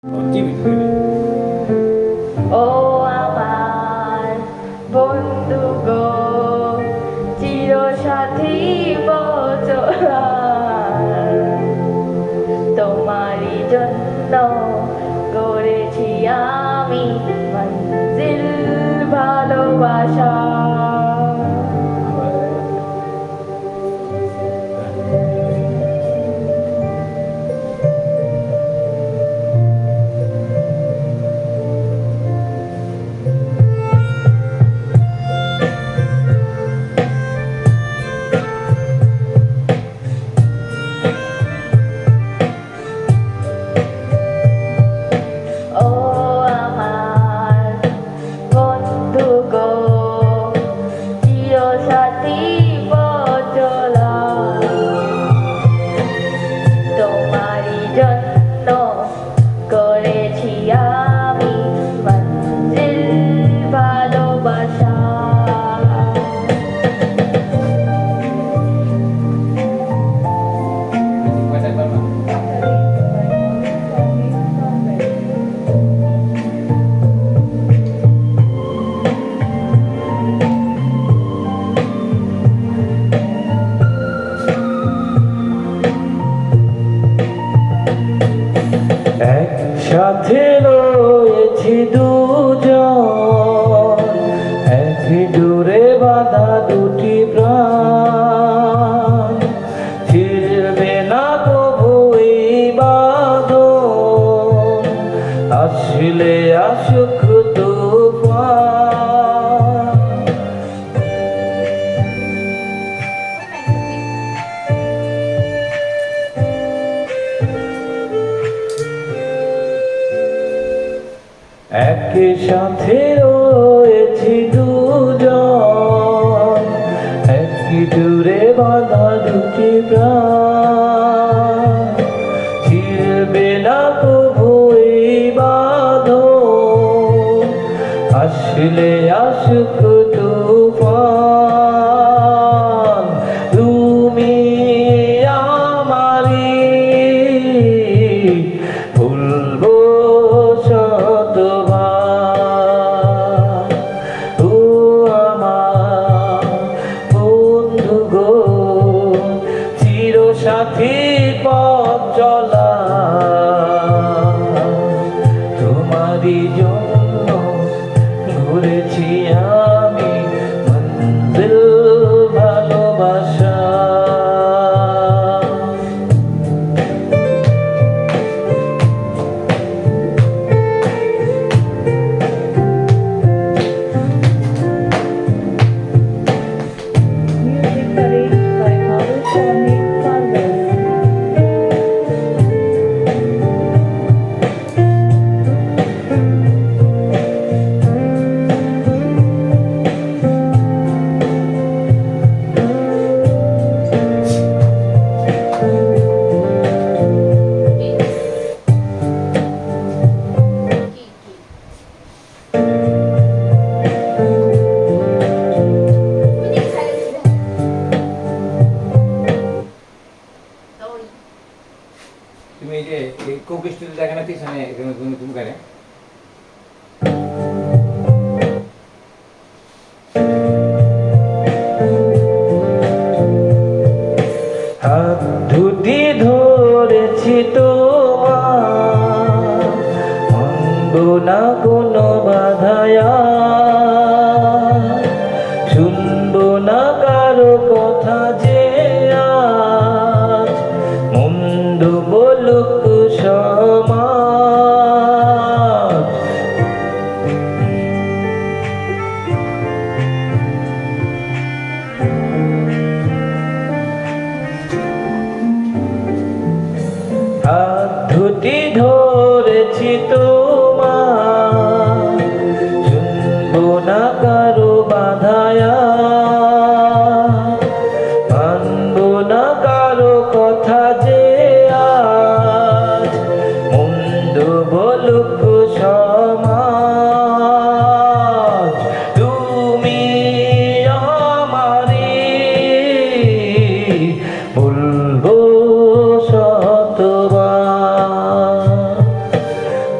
ও আমার বন্ধু গো, চিরসাথী বছর তোমারই জন্য গড়েছি আমি মঞ্জিল ভালোবাসা। ও আমার বন্ধু গো, চিরসাথী বচলা তোমারই জন্য করেছি আমি মঞ্জিল ভালোবাসা। একসাথে রয়েছি দুজন, এক জোরে বাঁধা দুটি প্রাণ, ছিড়বে না কবু এই বাঁধন, আসলে আসুক তুফান। একই সাথে রয়েছি দুজন, একই জুড়ে বাঁধা দুটি প্রাণ, ছিড়বে না কবু এই বাঁধন, আসলে আসুক তুফান। তুমি আমারি ভুলবো শতবার, ও আমার বন্ধু গো, চিরসাথী পথ চলা তোমারই জন্য ঘুরেছি আমি মঞ্জিল ভালোবাসা। তুমি এই যে কোক স্টুডিও দেখে না পিছনে এখানে তুমি করে হাত দুটি ধরেছি তোমার, মানব না কোনো বাধায়া, শুনবো না কারো কথা যে আজ মন্দ বলুক সমাজ। হাত দুটি ধরেছি তোমার, শুনবো না কারো বাধায়া, মানবো না কারো কথা যে আজ মন্দ বলুক সমাজ। তুমি আমারি বলবো শতবার, ও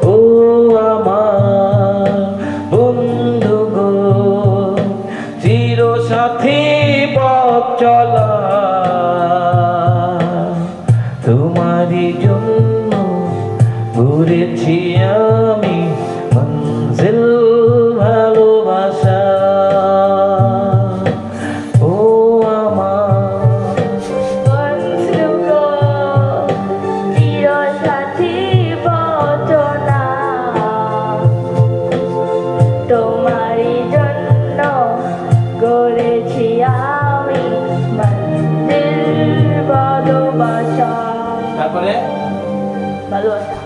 তোমারই জন্য ঘুরেছি আমি মঞ্জিল ভালোবাসা। ও আমার বন্ধু গো চিরসাথী বচনা তোমারই জন্য গড়েছি আমি মঞ্জিল ভালোবাসা। তারপরে ভালোবাসা